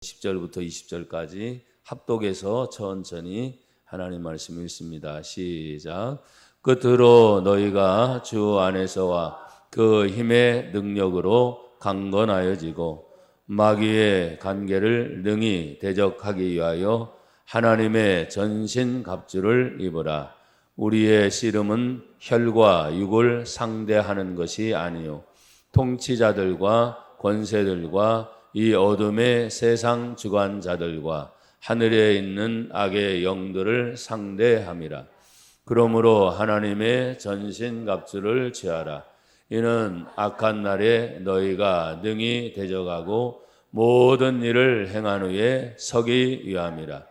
10절부터 20절까지 합독해서 천천히 하나님 말씀 읽습니다. 시작. 끝으로 너희가 주 안에서와 그 힘의 능력으로 강건하여지고 마귀의 간계를 능히 대적하기 위하여 하나님의 전신갑주를 입으라. 우리의 씨름은 혈과 육을 상대하는 것이 아니요 통치자들과 권세들과 이 어둠의 세상 주관자들과 하늘에 있는 악의 영들을 상대함이라. 그러므로 하나님의 전신갑주를 취하라. 이는 악한 날에 너희가 능히 대적하고 모든 일을 행한 후에 서기 위함이라.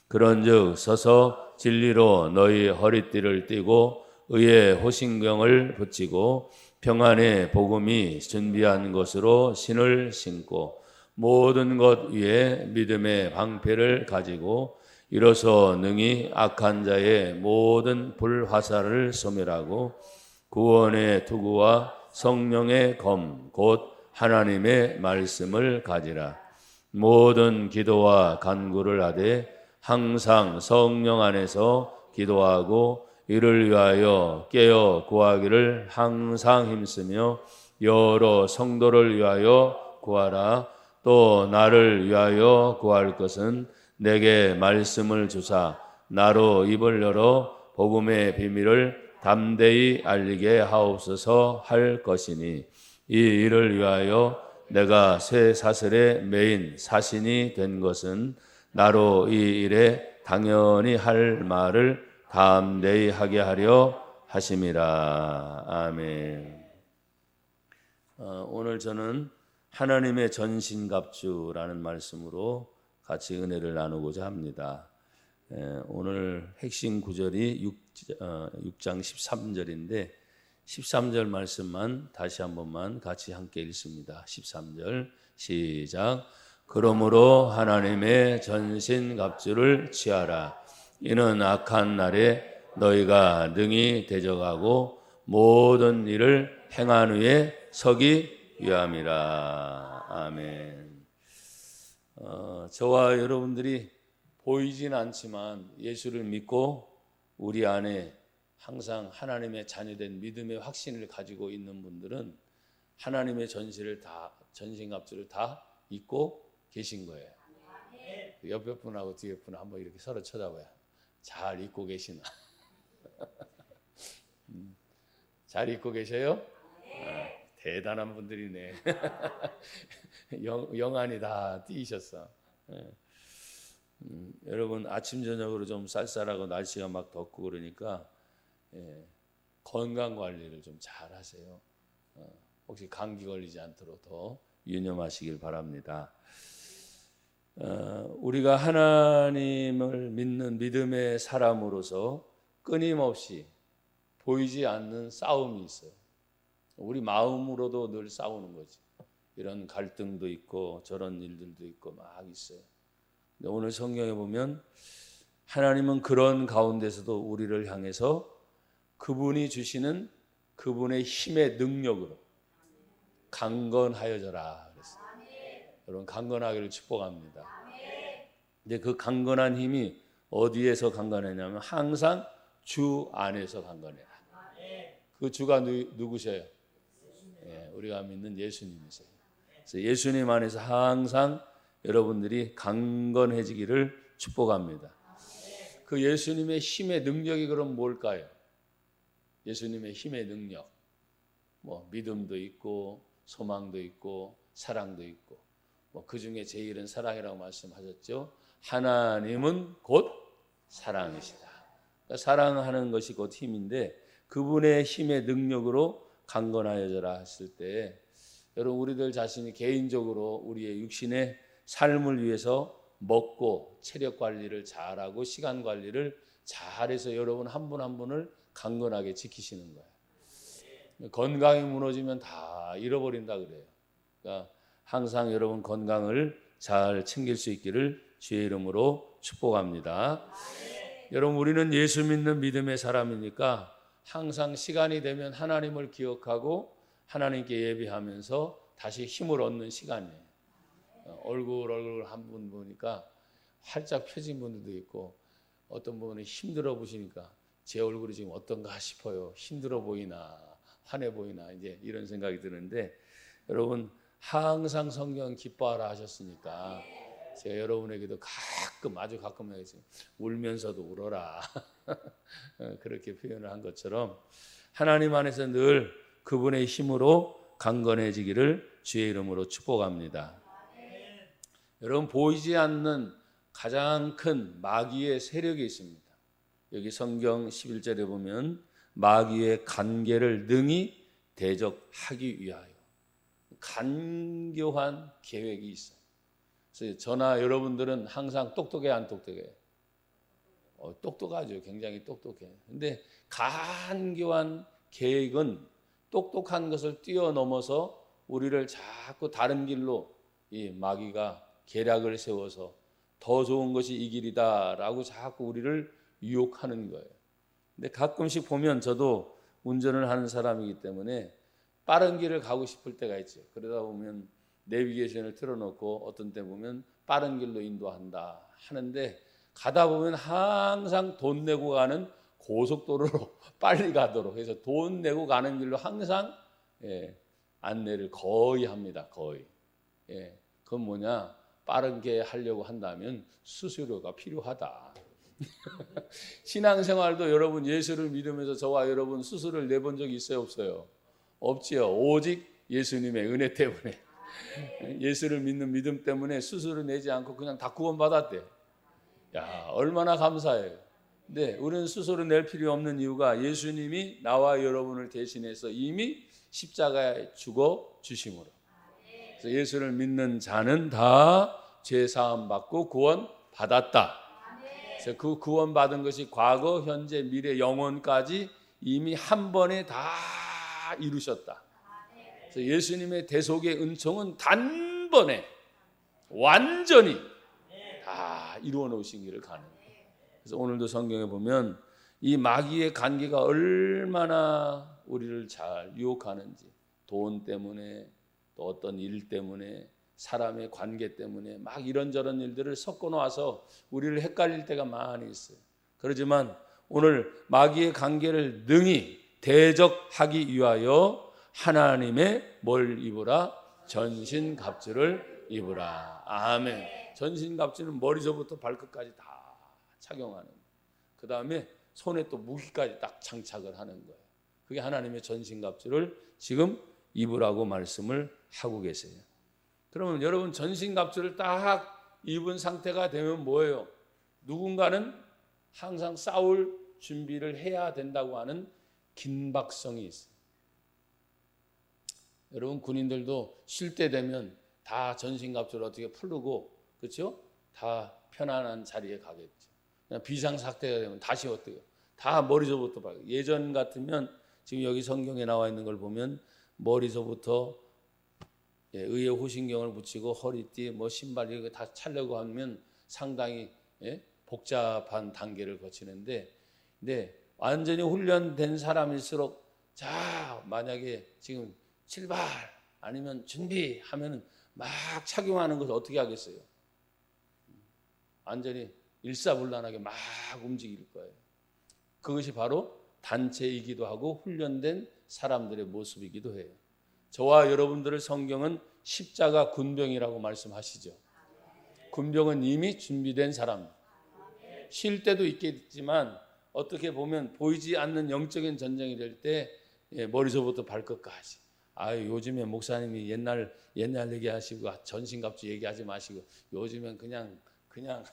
그런즉 서서 진리로 너희 허리띠를 띠고 의의 호신경을 붙이고 평안의 복음이 준비한 것으로 신을 신고 모든 것 위에 믿음의 방패를 가지고 일어서 능히 악한 자의 모든 불화살을 소멸하고 구원의 투구와 성령의 검 곧 하나님의 말씀을 가지라. 모든 기도와 간구를 하되 항상 성령 안에서 기도하고 이를 위하여 깨어 구하기를 항상 힘쓰며 여러 성도를 위하여 구하라. 또 나를 위하여 구할 것은 내게 말씀을 주사 나로 입을 열어 복음의 비밀을 담대히 알리게 하옵소서 할 것이니 이 일을 위하여 내가 새 사슬에 매인 사신이 된 것은 나로 이 일에 당연히 할 말을 담대히 하게 하려 하심이라. 아멘. 오늘 저는 하나님의 전신갑주라는 말씀으로 같이 은혜를 나누고자 합니다. 오늘 핵심 구절이 6장 13절인데 13절 말씀만 다시 한 번만 같이 함께 읽습니다. 13절 시작. 그러므로 하나님의 전신갑주를 취하라. 이는 악한 날에 너희가 능히 대적하고 모든 일을 행한 후에 서기 위함이라. 아멘. 저와 여러분들이 보이진 않지만 예수를 믿고 우리 안에 항상 하나님의 자녀된 믿음의 확신을 가지고 있는 분들은 하나님의 전신갑주를 다 입고 계신 거예요. 옆에 분하고 뒤에 분 한번 이렇게 서로 쳐다봐요. 잘 입고 계시나? 잘 입고 계셔요? 대단한 분들이네. 영안이 다 띄셨어. 여러분 아침 저녁으로 좀 쌀쌀하고 날씨가 막 덥고 그러니까 건강 관리를 좀 잘 하세요. 혹시 감기 걸리지 않도록 더 유념하시길 바랍니다. 우리가 하나님을 믿는 믿음의 사람으로서 끊임없이 보이지 않는 싸움이 있어요. 우리 마음으로도 늘 싸우는 거지. 이런 갈등도 있고 저런 일들도 있고 막 있어요. 근데 오늘 성경에 보면 하나님은 그런 가운데서도 우리를 향해서 그분이 주시는 그분의 힘의 능력으로 강건하여져라 그랬어요. 여러분 강건하기를 축복합니다. 근데 그 강건한 힘이 어디에서 강건하냐면 항상 주 안에서 강건해라. 그 주가 누구셔요? 우리가 믿는 예수님이세요. 그래서 예수님 안에서 항상 여러분들이 강건해지기를 축복합니다. 그 예수님의 힘의 능력이 그럼 뭘까요? 예수님의 힘의 능력, 믿음도 있고 소망도 있고 사랑도 있고 그 중에 제일은 사랑이라고 말씀하셨죠. 하나님은 곧 사랑이시다. 그러니까 사랑하는 것이 곧 힘인데 그분의 힘의 능력으로 강건하여져라 했을 때 여러분 우리들 자신이 개인적으로 우리의 육신의 삶을 위해서 먹고 체력 관리를 잘하고 시간 관리를 잘해서 여러분 한 분 한 분을 강건하게 지키시는 거예요. 건강이 무너지면 다 잃어버린다 그래요. 그러니까 항상 여러분 건강을 잘 챙길 수 있기를 주의 이름으로 축복합니다. 여러분 우리는 예수 믿는 믿음의 사람이니까 항상 시간이 되면 하나님을 기억하고 하나님께 예배하면서 다시 힘을 얻는 시간이에요. 얼굴 한 분 보니까 활짝 펴진 분들도 있고 어떤 분은 힘들어 보시니까 제 얼굴이 지금 어떤가 싶어요. 힘들어 보이나 화내 보이나 이제 이런 생각이 드는데 여러분 항상 성경 기뻐하라 하셨으니까 제가 여러분에게도 가끔 아주 가끔 울면서도 울어라 그렇게 표현을 한 것처럼 하나님 안에서 늘 그분의 힘으로 강건해지기를 주의 이름으로 축복합니다. 여러분 보이지 않는 가장 큰 마귀의 세력이 있습니다. 여기 성경 11절에 보면 마귀의 간계를 능히 대적하기 위하여 간교한 계획이 있어요. 그래서 저나 여러분들은 항상 똑똑해 안 똑똑해? 똑똑하죠. 굉장히 똑똑해. 근데 간교한 계획은 똑똑한 것을 뛰어넘어서 우리를 자꾸 다른 길로 이 마귀가 계략을 세워서 더 좋은 것이 이 길이다라고 자꾸 우리를 유혹하는 거예요. 근데 가끔씩 보면 저도 운전을 하는 사람이기 때문에 빠른 길을 가고 싶을 때가 있죠. 그러다 보면 내비게이션을 틀어놓고 어떤 때 보면 빠른 길로 인도한다 하는데 가다 보면 항상 돈 내고 가는 고속도로로 빨리 가도록 해서 돈 내고 가는 길로 항상 안내를 거의 합니다. 거의. 그건 뭐냐? 빠르게 하려고 한다면 수수료가 필요하다. 신앙생활도 여러분 예수를 믿으면서 저와 여러분 수수료를 내본 적이 있어요? 없어요? 없지요. 오직 예수님의 은혜 때문에 예수를 믿는 믿음 때문에 수수료 내지 않고 그냥 다 구원받았대. 야, 얼마나 감사해요. 근데 우리는 수수료 낼 필요 없는 이유가 예수님이 나와 여러분을 대신해서 이미 십자가에 죽어 주심으로. 그래서 예수를 믿는 자는 다 죄 사함 받고 구원 받았다. 그래서 그 구원 받은 것이 과거, 현재, 미래, 영원까지 이미 한 번에 다 이루셨다. 그래서 예수님의 대속의 은총은 단번에 완전히 다 이루어 놓으시기를 가능해요. 그래서 오늘도 성경에 보면 이 마귀의 간계가 얼마나 우리를 잘 유혹하는지, 돈 때문에 또 어떤 일 때문에 사람의 관계 때문에 막 이런저런 일들을 섞어 놓아서 우리를 헷갈릴 때가 많이 있어요. 그렇지만 오늘 마귀의 관계를 능히 대적하기 위하여 하나님의 뭘 입으라? 전신갑주를 입으라. 아멘. 전신갑주는 머리서부터 발끝까지 다 착용하는 거예요. 그 다음에 손에 또 무기까지 딱 장착을 하는 거예요. 그게 하나님의 전신갑주를 지금 입으라고 말씀을 하고 계세요. 그러면 여러분 전신갑주를 딱 입은 상태가 되면 뭐예요? 누군가는 항상 싸울 준비를 해야 된다고 하는 긴박성이 있어요. 여러분 군인들도 쉴 때 되면 다 전신갑주를 어떻게 풀고 그렇죠? 다 편안한 자리에 가겠죠. 그냥 비상사태가 되면 다시 어때요? 다 머리서부터 봐요. 예전 같으면 지금 여기 성경에 나와 있는 걸 보면 머리서부터 의의 호신경을 붙이고 허리띠, 뭐 신발 이거 다 차려고 하면 상당히 복잡한 단계를 거치는데, 근데 완전히 훈련된 사람일수록 자 만약에 지금 출발 아니면 준비하면 막 착용하는 것을 어떻게 하겠어요? 완전히 일사불란하게 막 움직일 거예요. 그것이 바로 단체이기도 하고 훈련된 사람들의 모습이기도 해요. 저와 여러분들을 성경은 십자가 군병이라고 말씀하시죠. 군병은 이미 준비된 사람. 쉴 때도 있겠지만 어떻게 보면 보이지 않는 영적인 전쟁이 될 때 머리서부터 발끝까지. 요즘에 목사님이 옛날 얘기하시고 전신갑주 얘기하지 마시고 요즘엔 그냥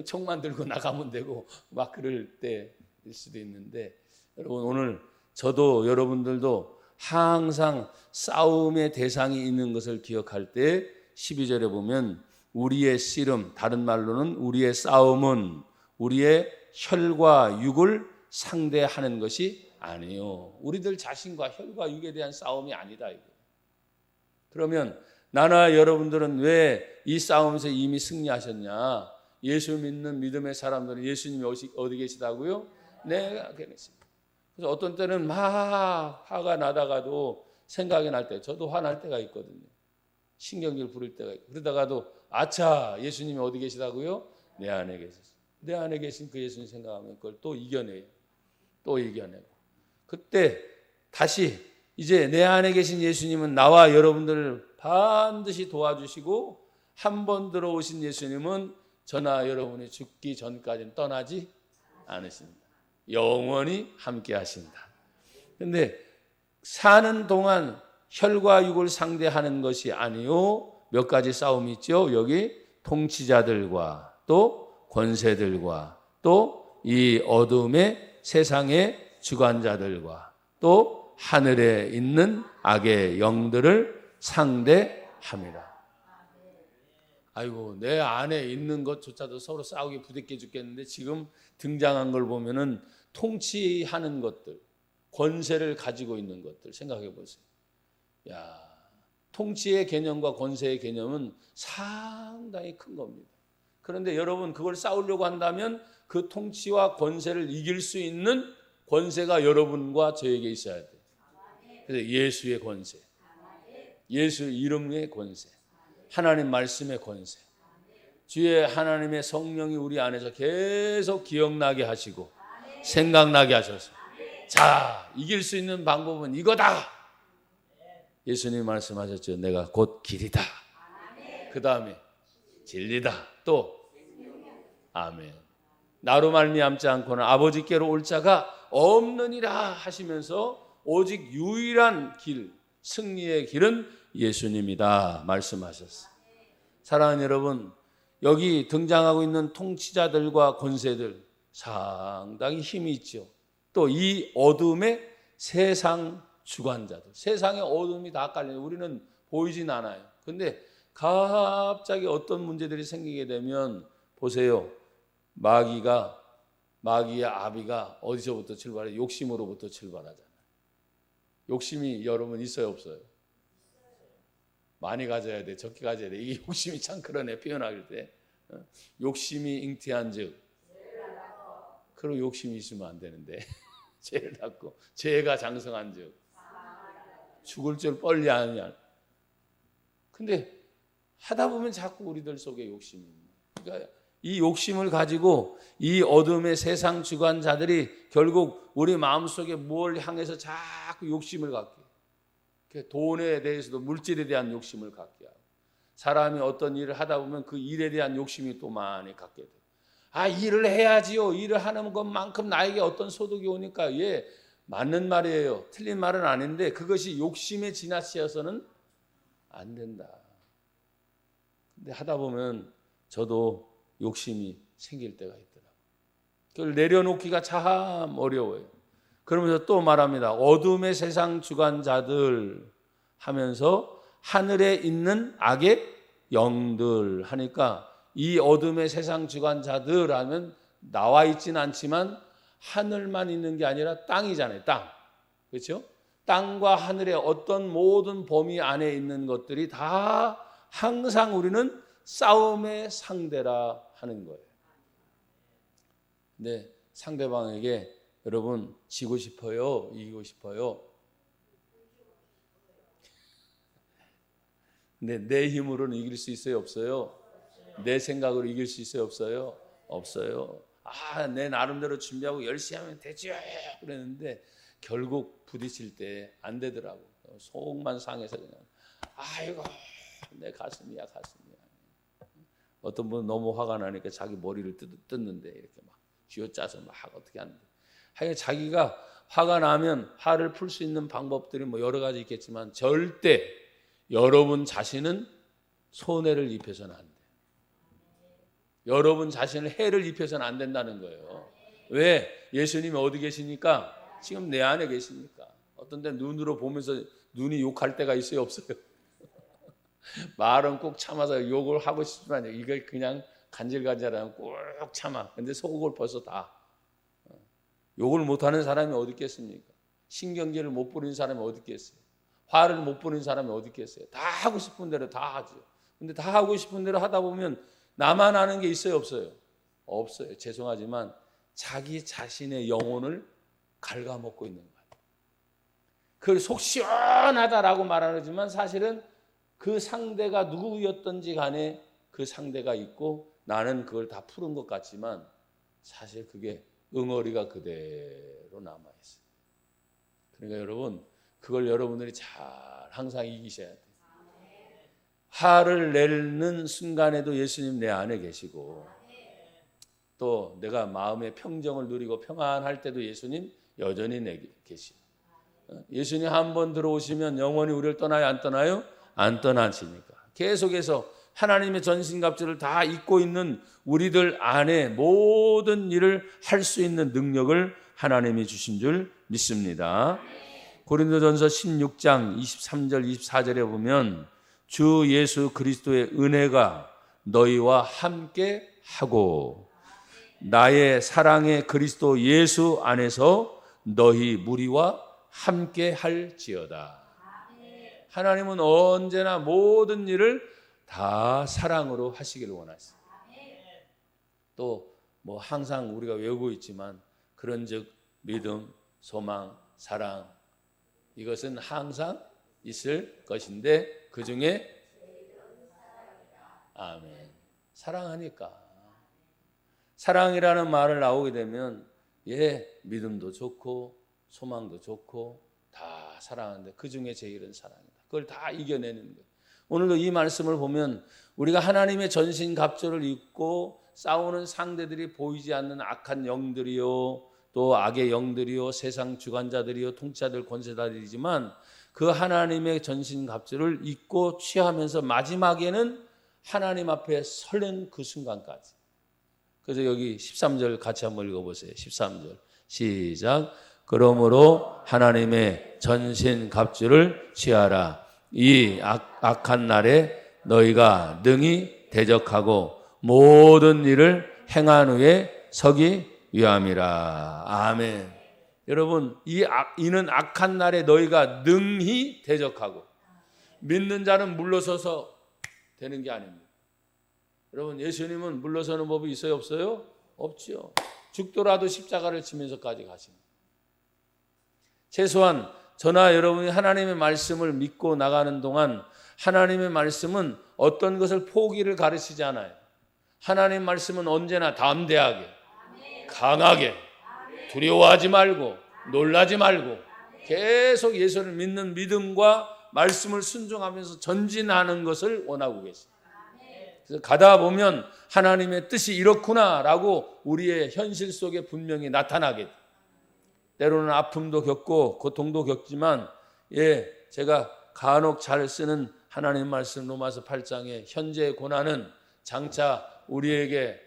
총만 들고 나가면 되고 막 그럴 때일 수도 있는데 여러분 오늘 저도 여러분들도 항상 싸움의 대상이 있는 것을 기억할 때 12절에 보면 우리의 씨름, 다른 말로는 우리의 싸움은 우리의 혈과 육을 상대하는 것이 아니요. 우리들 자신과 혈과 육에 대한 싸움이 아니다. 이거. 그러면 나나 여러분들은 왜 이 싸움에서 이미 승리하셨냐? 예수 믿는 믿음의 사람들은 예수님이 어디 계시다고요? 내가 계십니다. 그래서 어떤 때는 막 화가 나다가도 생각이 날 때, 저도 화날 때가 있거든요. 신경질 부릴 때가 있고, 그러다가도 아차, 예수님이 어디 계시다고요? 내 안에 계셨어요. 내 안에 계신 그 예수님 생각하면 그걸 또 이겨내요. 또 이겨내고. 그때 다시 이제 내 안에 계신 예수님은 나와 여러분들을 반드시 도와주시고, 한 번 들어오신 예수님은 저나 여러분이 죽기 전까지는 떠나지 않으십니다. 영원히 함께 하신다. 근데 사는 동안 혈과 육을 상대하는 것이 아니요, 몇 가지 싸움이 있죠. 여기 통치자들과 또 권세들과 또 이 어둠의 세상의 주관자들과 또 하늘에 있는 악의 영들을 상대합니다. 아이고, 내 안에 있는 것조차도 서로 싸우게 부대껴 죽겠는데, 지금 등장한 걸 보면은 통치하는 것들, 권세를 가지고 있는 것들 생각해 보세요. 야, 통치의 개념과 권세의 개념은 상당히 큰 겁니다. 그런데 여러분, 그걸 싸우려고 한다면 그 통치와 권세를 이길 수 있는 권세가 여러분과 저에게 있어야 돼요. 그래서 예수의 권세, 예수 이름의 권세, 하나님 말씀의 권세, 주의 하나님의 성령이 우리 안에서 계속 기억나게 하시고 생각나게 하셔서, 자, 이길 수 있는 방법은 이거다. 예수님이 말씀하셨죠. 내가 곧 길이다. 그 다음에 진리다. 또 아멘. 나로 말미암지 않고는 아버지께로 올 자가 없느니라 하시면서 오직 유일한 길, 승리의 길은 예수님이다 말씀하셨어요. 사랑하는 여러분, 여기 등장하고 있는 통치자들과 권세들 상당히 힘이 있죠. 또 이 어둠의 세상 주관자들, 세상의 어둠이 다 깔려요. 우리는 보이진 않아요. 근데 갑자기 어떤 문제들이 생기게 되면 보세요. 마귀의 아비가 어디서부터 출발해? 욕심으로부터 출발하잖아요. 욕심이 여러분 있어요, 없어요? 많이 가져야 돼, 적게 가져야 돼. 이게 욕심이 참 그러네, 표현할 때. 욕심이 잉태한즉, 그리고 욕심이 있으면 안 되는데 죄를 낳고 죄가 장성한즉 죽을 줄 뻔히 아느냐. 근데 하다 보면 자꾸 우리들 속에 욕심이 있는. 그러니까 이 욕심을 가지고 이 어둠의 세상 주관자들이 결국 우리 마음속에 뭘 향해서 자꾸 욕심을 갖게 해요. 돈에 대해서도 물질에 대한 욕심을 갖게 하고, 사람이 어떤 일을 하다 보면 그 일에 대한 욕심이 또 많이 갖게 돼요. 아, 일을 해야지요. 일을 하는 것만큼 나에게 어떤 소득이 오니까. 예, 맞는 말이에요. 틀린 말은 아닌데 그것이 욕심에 지나치어서는 안 된다. 근데 하다 보면 저도 욕심이 생길 때가 있더라고요. 그걸 내려놓기가 참 어려워요. 그러면서 또 말합니다. 어둠의 세상 주관자들 하면서 하늘에 있는 악의 영들 하니까, 이 어둠의 세상 주관자들 하면 나와 있지는 않지만 하늘만 있는 게 아니라 땅이잖아요. 땅. 그렇죠? 땅과 하늘의 어떤 모든 범위 안에 있는 것들이 다 항상 우리는 싸움의 상대라 하는 거예요. 근데 상대방에게 여러분 지고 싶어요? 이기고 싶어요? 근데 내 힘으로는 이길 수 있어요? 없어요? 내 생각으로 이길 수 있어요? 없어요? 없어요. 아, 내 나름대로 준비하고 열심히 하면 되죠 그랬는데 결국 부딪힐 때 안 되더라고. 속만 상해서 그냥 아이고 내 가슴이야. 어떤 분은 너무 화가 나니까 자기 머리를 뜯는데 이렇게 막 쥐어짜서 막 어떻게 하는데, 하여간 자기가 화가 나면 화를 풀 수 있는 방법들이 뭐 여러 가지 있겠지만 절대 여러분 자신은 손해를 입혀서는 안 돼. 여러분 자신을 해를 입혀서는 안 된다는 거예요. 왜? 예수님이 어디 계시니까? 지금 내 안에 계시니까. 어떤 때 눈으로 보면서 눈이 욕할 때가 있어요, 없어요? 말은 꼭 참아서 욕을 하고 싶지만 이걸 그냥 간질간질하면 꼭 참아. 근데 속을 벌써 다. 욕을 못하는 사람이 어디 있겠습니까? 신경질을 못 부리는 사람이 어디 있겠어요? 화를 못 부리는 사람이 어디 있겠어요? 다 하고 싶은 대로 다 하죠. 근데 다 하고 싶은 대로 하다 보면 나만 아는 게 있어요, 없어요? 없어요. 죄송하지만 자기 자신의 영혼을 갉아먹고 있는 거예요. 그걸 속 시원하다라고 말하지만 사실은 그 상대가 누구였던지 간에 그 상대가 있고 나는 그걸 다 푸는 것 같지만 사실 그게 응어리가 그대로 남아있어요. 그러니까 여러분, 그걸 여러분들이 잘 항상 이기셔야 돼요. 화를 내는 순간에도 예수님 내 안에 계시고, 또 내가 마음의 평정을 누리고 평안할 때도 예수님 여전히 내 계시고, 예수님 한 번 들어오시면 영원히 우리를 떠나요, 안 떠나요? 안 떠나시니까 계속해서 하나님의 전신갑주를 다 입고 있는 우리들 안에 모든 일을 할 수 있는 능력을 하나님이 주신 줄 믿습니다. 고린도전서 16장 23절 24절에 보면 주 예수 그리스도의 은혜가 너희와 함께 하고 나의 사랑의 그리스도 예수 안에서 너희 무리와 함께 할지어다. 하나님은 언제나 모든 일을 다 사랑으로 하시기를 원하십니다. 또 뭐 항상 우리가 외우고 있지만 그런즉 믿음, 소망, 사랑 이것은 항상 있을 것인데 그 중에 아멘. 사랑하니까. 사랑이라는 말을 나오게 되면 믿음도 좋고 소망도 좋고 다 사랑하는데 그 중에 제일은 사랑이다. 그걸 다 이겨내는 거예요. 오늘도 이 말씀을 보면 우리가 하나님의 전신갑주를 입고 싸우는 상대들이 보이지 않는 악한 영들이요 또 악의 영들이요 세상 주관자들이요 통치자들 권세자들이지만 그 하나님의 전신갑주를 입고 취하면서 마지막에는 하나님 앞에 서는 그 순간까지. 그래서 여기 13절 같이 한번 읽어보세요. 13절 시작. 그러므로 하나님의 전신갑주를 취하라. 이 악한 날에 너희가 능히 대적하고 모든 일을 행한 후에 서기 위함이라. 아멘. 여러분, 이는 악한 날에 너희가 능히 대적하고 믿는 자는 물러서서 되는 게 아닙니다. 여러분, 예수님은 물러서는 법이 있어요, 없어요? 없죠. 죽더라도 십자가를 지면서까지 가십니다. 최소한 저나 여러분이 하나님의 말씀을 믿고 나가는 동안 하나님의 말씀은 어떤 것을 포기를 가르치지 않아요. 하나님 말씀은 언제나 담대하게, 강하게, 두려워하지 말고, 놀라지 말고 계속 예수를 믿는 믿음과 말씀을 순종하면서 전진하는 것을 원하고 계십니다. 그래서 가다 보면 하나님의 뜻이 이렇구나라고 우리의 현실 속에 분명히 나타나게 돼요. 때로는 아픔도 겪고 고통도 겪지만 제가 간혹 잘 쓰는 하나님 말씀 로마서 8장의 현재의 고난은 장차 우리에게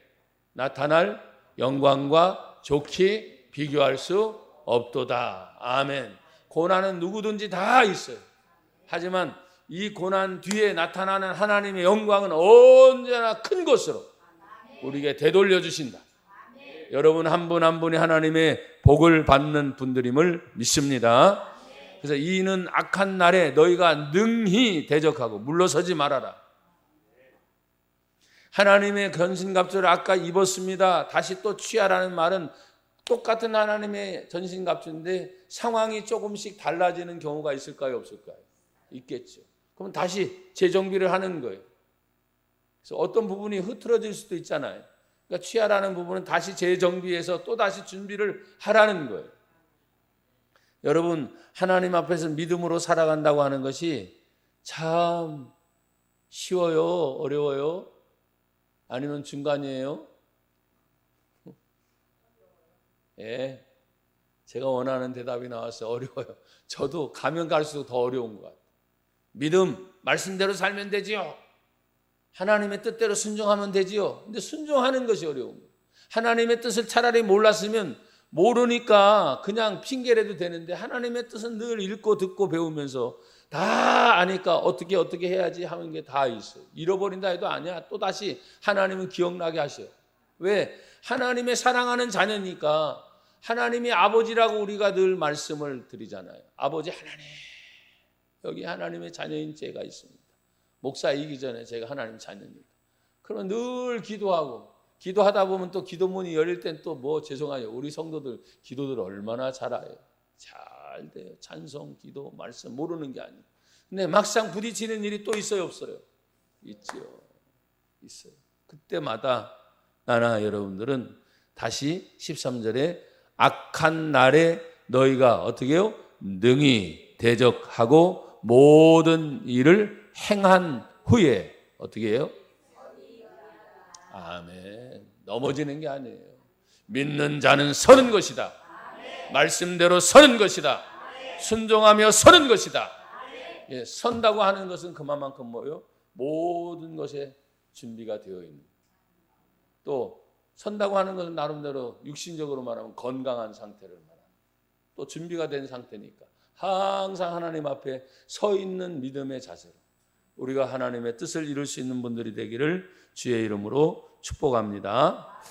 나타날 영광과 좋게 비교할 수 없도다. 아멘. 고난은 누구든지 다 있어요. 하지만 이 고난 뒤에 나타나는 하나님의 영광은 언제나 큰 것으로 우리에게 되돌려 주신다. 여러분 한 분 한 분이 하나님의 복을 받는 분들임을 믿습니다. 그래서 이는 악한 날에 너희가 능히 대적하고 물러서지 말아라. 하나님의 전신갑주를 아까 입었습니다. 다시 또 취하라는 말은 똑같은 하나님의 전신갑주인데 상황이 조금씩 달라지는 경우가 있을까요? 없을까요? 있겠죠. 그럼 다시 재정비를 하는 거예요. 그래서 어떤 부분이 흐트러질 수도 있잖아요. 그러니까 취하라는 부분은 다시 재정비해서 또 다시 준비를 하라는 거예요. 여러분 하나님 앞에서 믿음으로 살아간다고 하는 것이 참 쉬워요? 어려워요? 아니면 중간이에요? 제가 원하는 대답이 나왔어요. 어려워요. 저도 가면 갈수록 더 어려운 것 같아요. 믿음, 말씀대로 살면 되지요. 하나님의 뜻대로 순종하면 되지요. 근데 순종하는 것이 어려운 거예요. 하나님의 뜻을 차라리 몰랐으면 모르니까 그냥 핑계라도 되는데 하나님의 뜻은 늘 읽고 듣고 배우면서 다 아니까 어떻게 해야지 하는 게 다 있어요. 잃어버린다 해도 아니야. 또 다시 하나님은 기억나게 하셔요. 왜? 하나님의 사랑하는 자녀니까. 하나님이 아버지라고 우리가 늘 말씀을 드리잖아요. 아버지 하나님. 여기 하나님의 자녀인 제가 있습니다. 목사이기 전에 제가 하나님 자녀입니다. 그러면 늘 기도하다 보면 또 기도문이 열릴 땐 또 뭐 죄송해요. 우리 성도들 기도들 얼마나 잘해요. 잘 돼요. 찬송, 기도, 말씀 모르는 게 아니에요. 근데 막상 부딪히는 일이 또 있어요, 없어요? 있지요. 있어요. 그때마다 나나 여러분들은 다시 13절에 악한 날에 너희가 어떻게 해요? 능히 대적하고 모든 일을 행한 후에 어떻게 해요? 아멘. 넘어지는 게 아니에요. 믿는 자는 서는 것이다. 말씀대로 서는 것이다. 순종하며 서는 것이다. 예, 선다고 하는 것은 그만큼 뭐예요? 모든 것에 준비가 되어 있는. 또 선다고 하는 것은 나름대로 육신적으로 말하면 건강한 상태를 말합니다. 또 준비가 된 상태니까 항상 하나님 앞에 서 있는 믿음의 자세로 우리가 하나님의 뜻을 이룰 수 있는 분들이 되기를 주의 이름으로 축복합니다.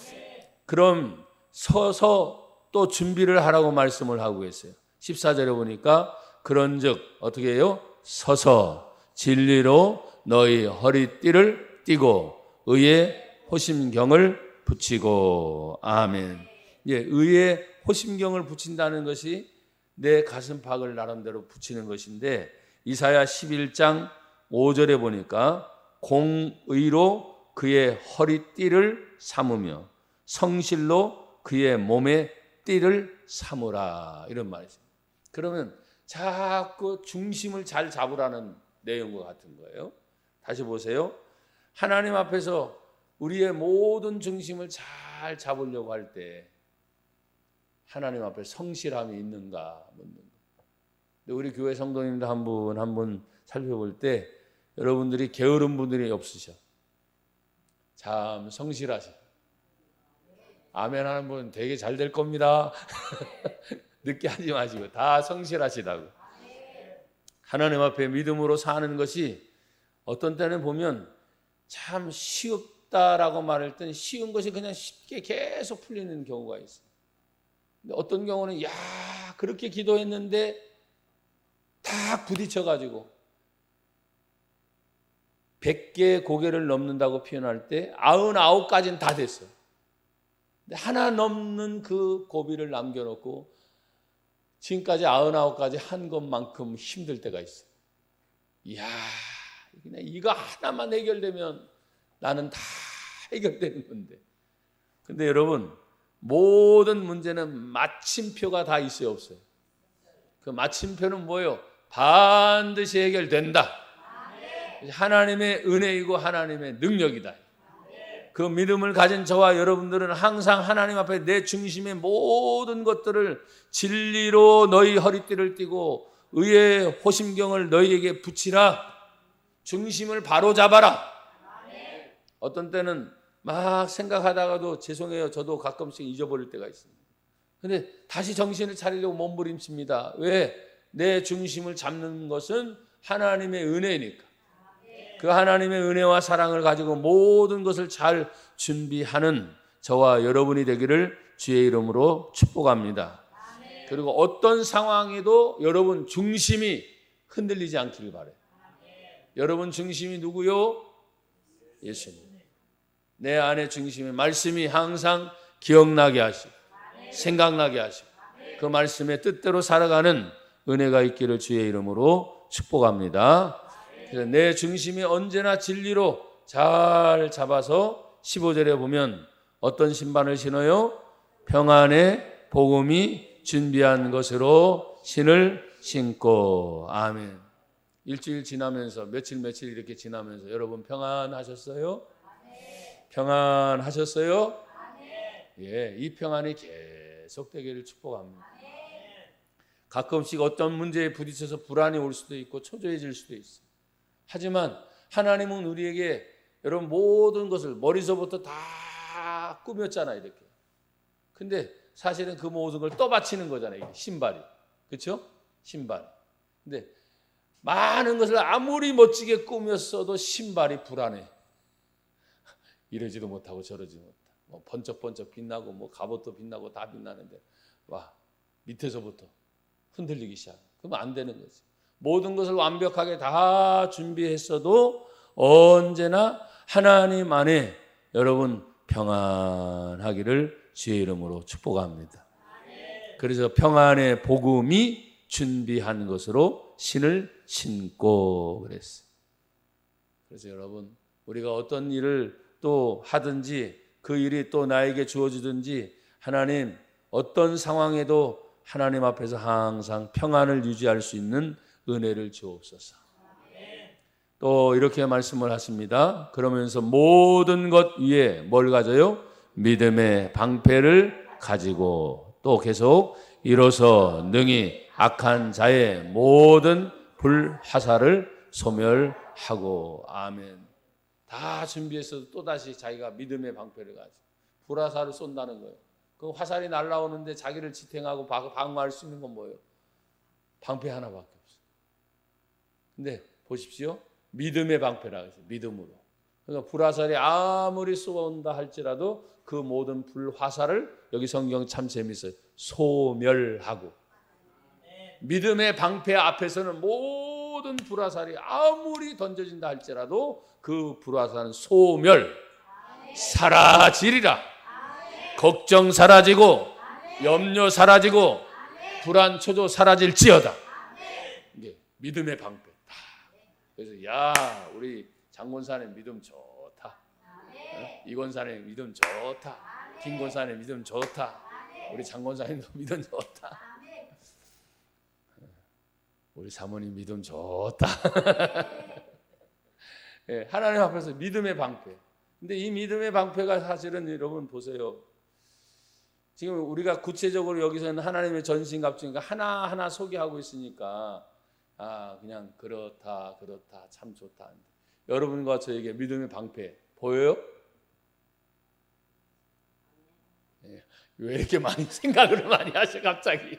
그럼 서서 또 준비를 하라고 말씀을 하고 계세요. 14절에 보니까 그런즉 어떻게 해요? 서서 진리로 너희 허리띠를 띠고 의의 호심경을 붙이고. 아멘. 예, 의의 호심경을 붙인다는 것이 내 가슴팍을 나름대로 붙이는 것인데 이사야 11장 5절에 보니까 공의로 그의 허리띠를 삼으며 성실로 그의 몸에 띠를 삼으라, 이런 말이 있습니다. 그러면 자꾸 중심을 잘 잡으라는 내용과 같은 거예요. 다시 보세요. 하나님 앞에서 우리의 모든 중심을 잘 잡으려고 할 때 하나님 앞에 성실함이 있는가 묻는 거. 근데 우리 교회 성도님들 한 분 한 분 살펴볼 때 여러분들이 게으른 분들이 없으셔. 참 성실하셔. 아멘 하는 분 되게 잘 될 겁니다. 늦게 하지 마시고 다 성실하시다고. 하나님 앞에 믿음으로 사는 것이 어떤 때는 보면 참 쉽다라고 말할 때는 쉬운 것이 그냥 쉽게 계속 풀리는 경우가 있어요. 근데 어떤 경우는 그렇게 기도했는데 딱 부딪혀가지고 100개의 고개를 넘는다고 표현할 때 99까지는 다 됐어요. 근데 하나 넘는 그 고비를 남겨놓고 지금까지 99까지 한 것만큼 힘들 때가 있어요. 이야, 그냥 이거 하나만 해결되면 나는 다 해결되는 건데. 근데 여러분, 모든 문제는 마침표가 다 있어요, 없어요? 그 마침표는 뭐예요? 반드시 해결된다. 하나님의 은혜이고 하나님의 능력이다. 그 믿음을 가진 저와 여러분들은 항상 하나님 앞에 내 중심의 모든 것들을 진리로 너희 허리띠를 띠고 의의 호심경을 너희에게 붙이라. 중심을 바로 잡아라. 어떤 때는 막 생각하다가도 죄송해요. 저도 가끔씩 잊어버릴 때가 있습니다. 근데 다시 정신을 차리려고 몸부림칩니다. 왜? 내 중심을 잡는 것은 하나님의 은혜니까. 그 하나님의 은혜와 사랑을 가지고 모든 것을 잘 준비하는 저와 여러분이 되기를 주의 이름으로 축복합니다. 그리고 어떤 상황에도 여러분 중심이 흔들리지 않기를 바라요. 여러분 중심이 누구요? 예수님. 내 안의 중심의 말씀이 항상 기억나게 하시고 생각나게 하시고 그 말씀의 뜻대로 살아가는 은혜가 있기를 주의 이름으로 축복합니다. 그래서 내 중심이 언제나 진리로 잘 잡아서 15절에 보면 어떤 신발을 신어요? 평안의 복음이 준비한 것으로 신을 신고. 아멘. 일주일 지나면서 며칠 이렇게 지나면서 여러분 평안하셨어요? 평안하셨어요? 예, 이 평안이 계속되기를 축복합니다. 가끔씩 어떤 문제에 부딪혀서 불안이 올 수도 있고 초조해질 수도 있어요. 하지만 하나님은 우리에게 여러분 모든 것을 머리서부터 다 꾸몄잖아요, 이렇게. 근데 사실은 그 모든 걸 떠받치는 거잖아요, 신발이. 그렇죠? 신발. 근데 많은 것을 아무리 멋지게 꾸몄어도 신발이 불안해. 이러지도 못하고 저러지도 못하고 뭐 번쩍번쩍 빛나고 뭐 갑옷도 빛나고 다 빛나는데 와 밑에서부터 흔들리기 시작. 그러면 안 되는 거지. 모든 것을 완벽하게 다 준비했어도 언제나 하나님 안에 여러분 평안하기를 주의 이름으로 축복합니다. 그래서 평안의 복음이 준비한 것으로 신을 신고 그랬어요. 그래서 여러분, 우리가 어떤 일을 또 하든지 그 일이 또 나에게 주어지든지 하나님 어떤 상황에도 하나님 앞에서 항상 평안을 유지할 수 있는 은혜를 주옵소서. 또 이렇게 말씀을 하십니다. 그러면서 모든 것 위에 뭘 가져요? 믿음의 방패를 가지고 또 계속 이로써 능히 악한 자의 모든 불화살을 소멸하고. 아멘. 다 준비해서 또다시 자기가 믿음의 방패를 가지고 불화살을 쏜다는 거예요. 그 화살이 날아오는데 자기를 지탱하고 방어할 수 있는 건 뭐예요? 방패 하나밖에 없어요. 근데 보십시오. 믿음의 방패라고 했어요. 믿음으로. 그러니까 불화살이 아무리 쏘아온다 할지라도 그 모든 불화살을 여기 성경 참 재밌어요. 소멸하고. 믿음의 방패 앞에서는 모든 불화살이 아무리 던져진다 할지라도 그 불화살은 소멸, 사라지리라. 걱정 사라지고 염려 사라지고 불안 초조 사라질지어다. 이게 믿음의 방패. 그래서 야, 우리 장권사님 믿음 좋다. 이권사님 믿음 좋다. 김권사님 믿음 좋다. 우리 장권사님도 믿음 좋다. 우리 사모님 믿음 좋다. 예, 하나님 앞에서 믿음의 방패. 근데 이 믿음의 방패가 사실은 여러분 보세요. 지금 우리가 구체적으로 여기서는 하나님의 전신갑주니까 하나하나 소개하고 있으니까 그냥 그렇다 참 좋다. 여러분과 저에게 믿음의 방패 보여요? 예, 왜 이렇게 많이 생각을 많이 하셔 갑자기?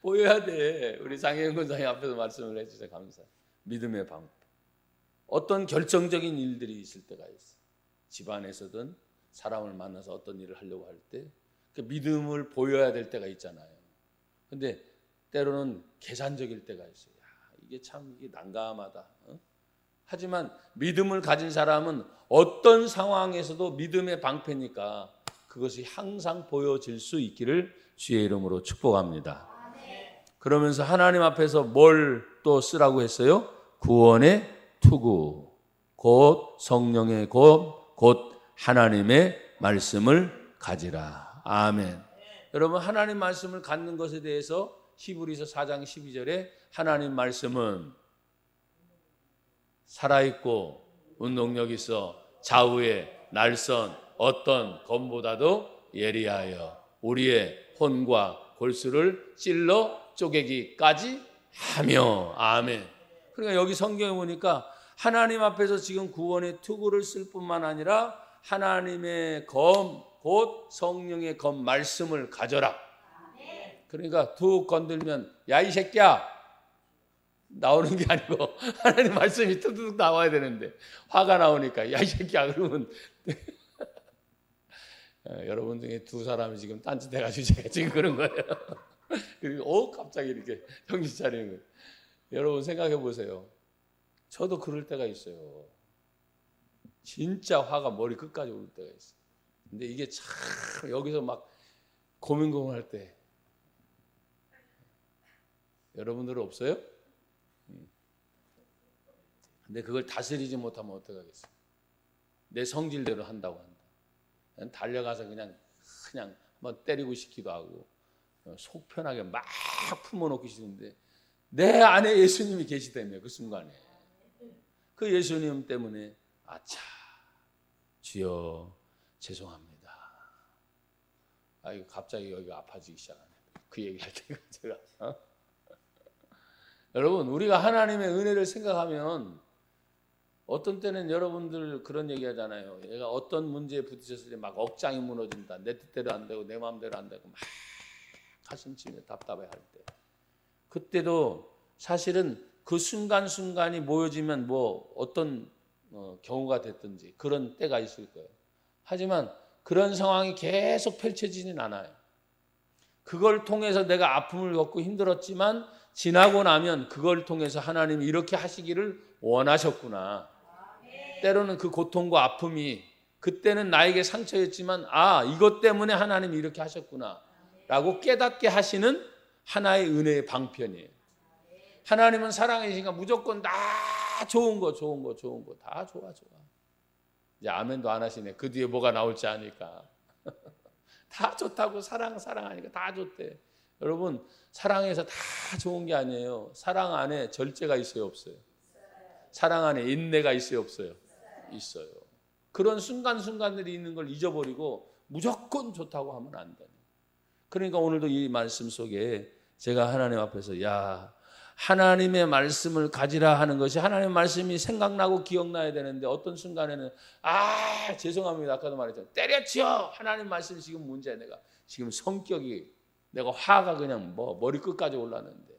보여야 돼. 우리 장혜영 권사님 앞에서 말씀을 해주셔서 감사해요. 믿음의 방패. 어떤 결정적인 일들이 있을 때가 있어요. 집안에서든 사람을 만나서 어떤 일을 하려고 할 때 그 믿음을 보여야 될 때가 있잖아요. 근데 때로는 계산적일 때가 있어요. 이게 참 이게 난감하다. 하지만 믿음을 가진 사람은 어떤 상황에서도 믿음의 방패니까 그것이 항상 보여질 수 있기를 주의 이름으로 축복합니다. 그러면서 하나님 앞에서 뭘 또 쓰라고 했어요? 구원의 투구, 곧 성령의 곧 하나님의 말씀을 가지라. 아멘. 여러분, 하나님 말씀을 갖는 것에 대해서 히브리서 4장 12절에 하나님 말씀은 살아있고 운동력 있어 좌우에 날선 어떤 검보다도 예리하여 우리의 혼과 골수를 찔러 쪼개기까지 하며. 아멘. 그러니까 여기 성경에 보니까 하나님 앞에서 지금 구원의 투구를 쓸 뿐만 아니라 하나님의 검, 곧 성령의 검 말씀을 가져라. 그러니까 툭 건들면 야 이 새끼야 나오는 게 아니고 하나님 말씀이 툭툭 나와야 되는데 화가 나오니까 야 이 새끼야 그러면 여러분 중에 두 사람이 지금 딴짓해가지고 제가 지금 그런 거예요. 그리고 갑자기 이렇게 정신 차리는 거예요. 여러분 생각해 보세요. 저도 그럴 때가 있어요. 진짜 화가 머리 끝까지 오를 때가 있어요. 근데 이게 참 여기서 막 고민할 때 여러분들은 없어요? 근데 그걸 다스리지 못하면 어떡하겠어요? 내 성질대로 한다고 한다. 그냥 달려가서 그냥 한번 때리고 싶기도 하고 속 편하게 막 품어놓기 싫은데 내 안에 예수님이 계시다며 그 순간에 그 예수님 때문에 아차 주여 죄송합니다. 이거 갑자기 여기가 아파지기 시작하네. 그 얘기할 때가 제가 여러분 우리가 하나님의 은혜를 생각하면 어떤 때는 여러분들 그런 얘기 하잖아요. 얘가 어떤 문제에 부딪혔을 때 막 억장이 무너진다. 내 뜻대로 안 되고 내 마음대로 안 되고 막 가슴 찌며 답답해 할 때. 그때도 사실은 그 순간순간이 모여지면 뭐 어떤 경우가 됐든지 그런 때가 있을 거예요. 하지만 그런 상황이 계속 펼쳐지진 않아요. 그걸 통해서 내가 아픔을 겪고 힘들었지만 지나고 나면 그걸 통해서 하나님이 이렇게 하시기를 원하셨구나. 때로는 그 고통과 아픔이 그때는 나에게 상처였지만 이것 때문에 하나님이 이렇게 하셨구나 라고 깨닫게 하시는 하나의 은혜의 방편이에요. 하나님은 사랑이시니까 무조건 다 좋은 거 다 좋아. 이제 아멘도 안 하시네. 그 뒤에 뭐가 나올지 아니까. 다 좋다고 사랑하니까 다 좋대. 여러분, 사랑에서 다 좋은 게 아니에요. 사랑 안에 절제가 있어요, 없어요? 사랑 안에 인내가 있어요, 없어요? 있어요. 그런 순간순간들이 있는 걸 잊어버리고 무조건 좋다고 하면 안 돼요. 그러니까 오늘도 이 말씀 속에 제가 하나님 앞에서 하나님의 말씀을 가지라 하는 것이, 하나님의 말씀이 생각나고 기억나야 되는데 어떤 순간에는 죄송합니다. 아까도 말했죠. 때려치워. 하나님 말씀이 지금 문제야. 내가 지금 성격이, 내가 화가 그냥 머리끝까지 올랐는데,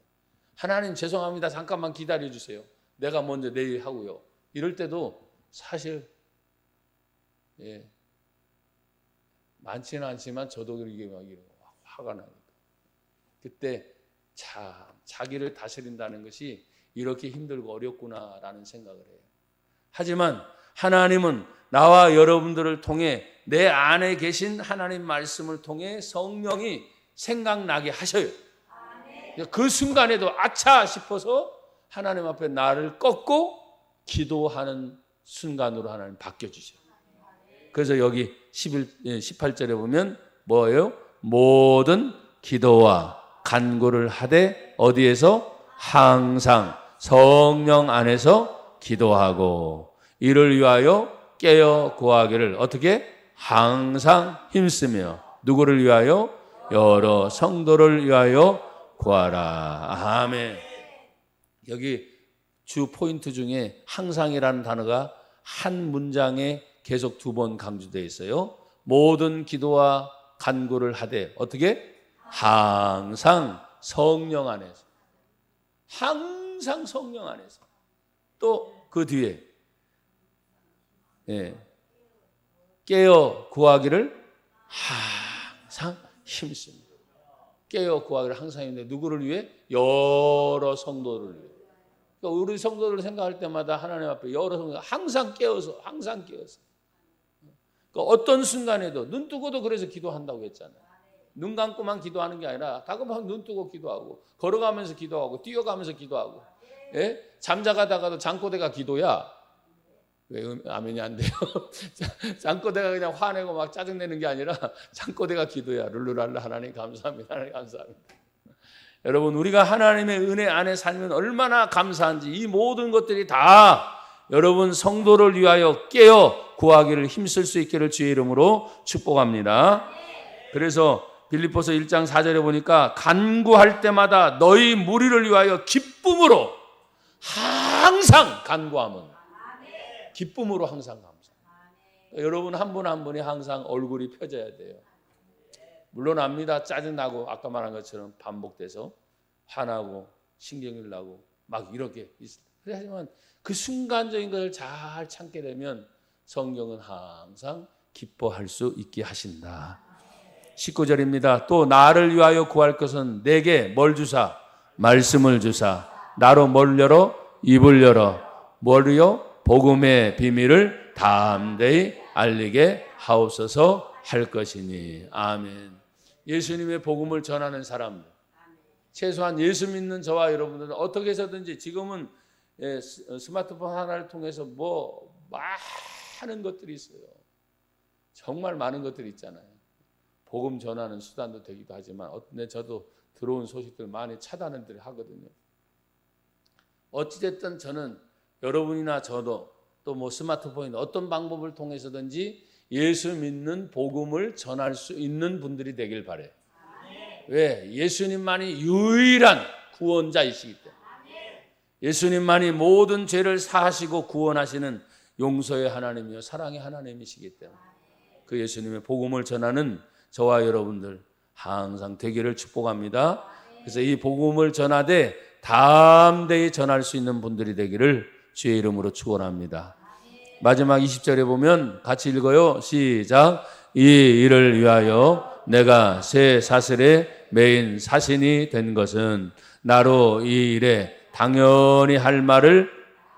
하나님 죄송합니다. 잠깐만 기다려 주세요. 내가 먼저 내일 하고요. 이럴 때도 사실 많지는 않지만 저도 이게 막 화가 나니까 그때 참 자기를 다스린다는 것이 이렇게 힘들고 어렵구나라는 생각을 해요. 하지만 하나님은 나와 여러분들을 통해 내 안에 계신 하나님 말씀을 통해 성령이 생각나게 하셔요. 그 순간에도 아차 싶어서 하나님 앞에 나를 꺾고 기도하는 순간으로 하나님 바뀌어주셔요. 그래서 여기 18절에 보면 뭐예요? 모든 기도와 간구를 하되 어디에서? 항상 성령 안에서 기도하고 이를 위하여 깨어 구하기를 어떻게? 항상 힘쓰며. 누구를 위하여? 여러 성도를 위하여 구하라. 아멘. 여기 주 포인트 중에 항상이라는 단어가 한 문장에 계속 2번 강조되어 있어요. 모든 기도와 간구를 하되 어떻게? 항상 성령 안에서. 항상 성령 안에서. 또 그 뒤에 깨어 구하기를 항상 힘씁니다. 깨어 구하기를 항상 힘쓰는데 누구를 위해? 여러 성도를 위해. 그러니까 우리 성도를 생각할 때마다 하나님 앞에 여러 성도 항상 깨어서. 그러니까 어떤 순간에도 눈 뜨고도 그래서 기도한다고 했잖아요. 눈 감고만 기도하는 게 아니라 다급하게 눈 뜨고 기도하고 걸어가면서 기도하고 뛰어가면서 기도하고 잠자가다가도 잠꼬대가 기도야. 왜 아멘이 안 돼요? 잠꼬대가 그냥 화내고 막 짜증내는 게 아니라 잠꼬대가 기도야. 룰루랄라. 하나님 감사합니다. 하나님 감사합니다. 여러분, 우리가 하나님의 은혜 안에 살면 얼마나 감사한지 이 모든 것들이 다 여러분 성도를 위하여 깨어 구하기를 힘쓸 수 있기를 주의 이름으로 축복합니다. 그래서 빌립보서 1장 4절에 보니까 간구할 때마다 너희 무리를 위하여 기쁨으로 항상 간구하면, 기쁨으로 항상 감사. 여러분 한 분 한 분이 항상 얼굴이 펴져야 돼요. 물론 압니다. 짜증나고 아까 말한 것처럼 반복돼서 화나고 신경질 나고 막 이렇게 있어요. 하지만 그 순간적인 것을 잘 참게 되면 성경은 항상 기뻐할 수 있게 하신다. 19절입니다. 또 나를 위하여 구할 것은 내게 뭘 주사? 말씀을 주사. 나로 뭘 열어? 입을 열어. 뭘요? 복음의 비밀을 담대히 알리게 하옵소서 할 것이니. 아멘. 예수님의 복음을 전하는 사람들, 최소한 예수 믿는 저와 여러분들은 어떻게 해서든지 지금은 스마트폰 하나를 통해서 많은 것들이 있어요. 정말 많은 것들이 있잖아요. 복음 전하는 수단도 되기도 하지만 저도 들어온 소식들 많이 차단을 하거든요. 어찌됐든 저는 여러분이나 저도 또 스마트폰이나 어떤 방법을 통해서든지 예수 믿는 복음을 전할 수 있는 분들이 되길 바래요. 왜? 예수님만이 유일한 구원자이시기 때문에. 예수님만이 모든 죄를 사하시고 구원하시는 용서의 하나님이요 사랑의 하나님이시기 때문에 그 예수님의 복음을 전하는 저와 여러분들 항상 되기를 축복합니다. 그래서 이 복음을 전하되 담대히 전할 수 있는 분들이 되기를 주의 이름으로 축원합니다. 마지막 20절에 보면 같이 읽어요. 시작. 이 일을 위하여 내가 새 사슬에 매인 사신이 된 것은 나로 이 일에 당연히 할 말을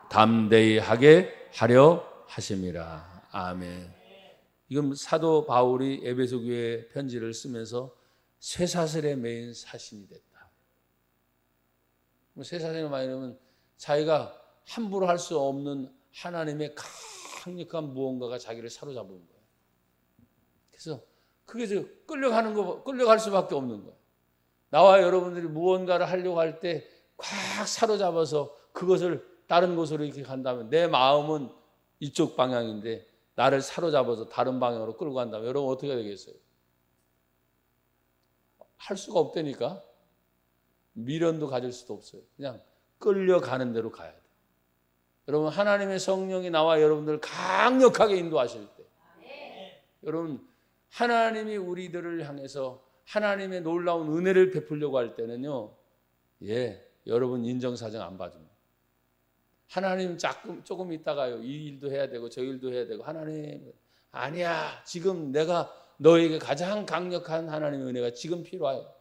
담대히 하게 하려 하심이라. 아멘. 이건 사도 바울이 에베소 교회에 편지를 쓰면서 새 사슬에 매인 사신이 됐다. 세상에 많이 이러면 자기가 함부로 할 수 없는 하나님의 강력한 무언가가 자기를 사로잡은 거예요. 그래서 그게 끌려갈 수밖에 없는 거예요. 나와 여러분들이 무언가를 하려고 할 때 꽉 사로잡아서 그것을 다른 곳으로 이렇게 간다면, 내 마음은 이쪽 방향인데 나를 사로잡아서 다른 방향으로 끌고 간다면 여러분 어떻게 되겠어요? 할 수가 없다니까. 미련도 가질 수도 없어요. 그냥 끌려가는 대로 가야 돼요. 여러분, 하나님의 성령이 나와 여러분들을 강력하게 인도하실 때, 여러분, 하나님이 우리들을 향해서 하나님의 놀라운 은혜를 베풀려고 할 때는요, 여러분 인정사정 안 봐줍니다. 하나님 조금 있다가요, 이 일도 해야 되고 저 일도 해야 되고, 하나님 아니야, 지금 내가 너에게 가장 강력한 하나님의 은혜가 지금 필요해요.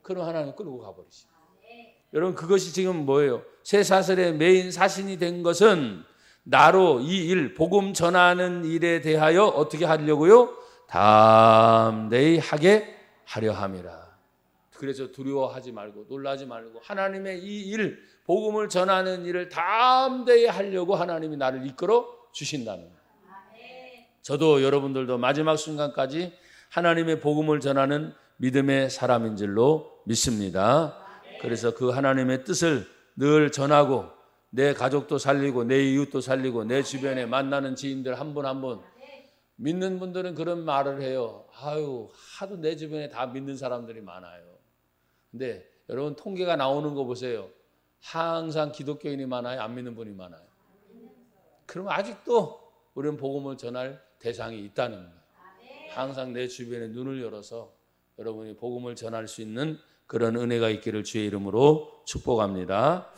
그럼 하나님 끌고 가버리시죠. 여러분, 그것이 지금 뭐예요? 쇠사슬의 메인 사신이 된 것은 나로 이 일, 복음 전하는 일에 대하여 어떻게 하려고요? 담대히 하게 하려 함이라. 그래서 두려워하지 말고 놀라지 말고 하나님의 이 일, 복음을 전하는 일을 담대히 하려고 하나님이 나를 이끌어 주신다는 거예요. 저도 여러분들도 마지막 순간까지 하나님의 복음을 전하는 믿음의 사람인 줄로 믿습니다. 그래서 그 하나님의 뜻을 늘 전하고 내 가족도 살리고 내 이웃도 살리고 내 주변에 만나는 지인들 한 분 한 분, 믿는 분들은 그런 말을 해요. 아유, 하도 내 주변에 다 믿는 사람들이 많아요. 근데 여러분, 통계가 나오는 거 보세요. 항상 기독교인이 많아요? 안 믿는 분이 많아요? 그럼 아직도 우리는 복음을 전할 대상이 있다는 거예요. 항상 내 주변에 눈을 열어서 여러분이 복음을 전할 수 있는 그런 은혜가 있기를 주의 이름으로 축복합니다.